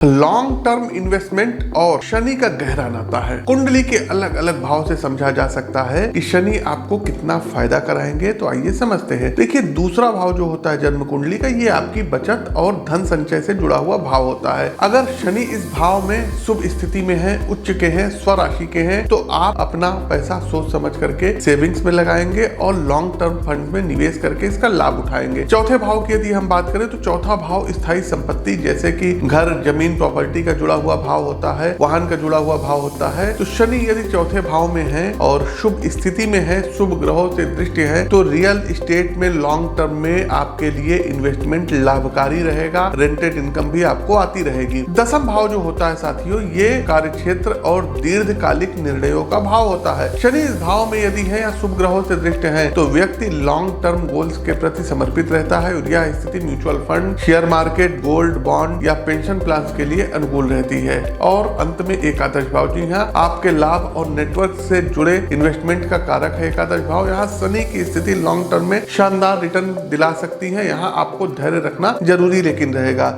Long term investment और शनि का गहरा नाता है। कुंडली के अलग अलग भाव से समझा जा सकता है कि शनि आपको कितना फायदा कराएंगे। तो आइए समझते हैं। देखिए, दूसरा भाव जो होता है जन्म कुंडली का, ये आपकी बचत और धन संचय से जुड़ा हुआ भाव होता है। अगर शनि इस भाव में शुभ स्थिति में है, उच्च के हैं, स्वराशि के हैं, तो आप अपना पैसा सोच समझ करके सेविंग्स में लगाएंगे और लॉन्ग टर्म फंड में निवेश करके इसका लाभ उठाएंगे। चौथे भाव की यदि हम बात करें तो चौथा भाव स्थायी संपत्ति जैसे कि घर, जमीन, प्रॉपर्टी का जुड़ा हुआ भाव होता है, वाहन का जुड़ा हुआ भाव होता है। तो शनि यदि चौथे भाव में है और शुभ स्थिति में है, शुभ ग्रहों से दृष्टि है, तो रियल एस्टेट में लॉन्ग टर्म में आपके लिए इन्वेस्टमेंट लाभकारी रहेगा। रेंटेड इनकम भी आपको आती रहेगी। दसम भाव जो होता है साथियों, ये कार्यक्षेत्र और दीर्घकालिक निर्णयों का भाव होता है। शनि इस भाव में यदि है या शुभ ग्रहों से दृष्टि है तो व्यक्ति लॉन्ग टर्म गोल्स के प्रति समर्पित रहता है और यह स्थिति mutual fund, share market, gold, bond या पेंशन प्लान के लिए अनुकूल रहती है। और अंत में एकादश भाव, जी हाँ, आपके लाभ और नेटवर्क से जुड़े इन्वेस्टमेंट का कारक है एकादश भाव। यहाँ शनि की स्थिति लॉन्ग टर्म में शानदार रिटर्न दिला सकती है। यहाँ आपको धैर्य रखना जरूरी लेकिन रहेगा।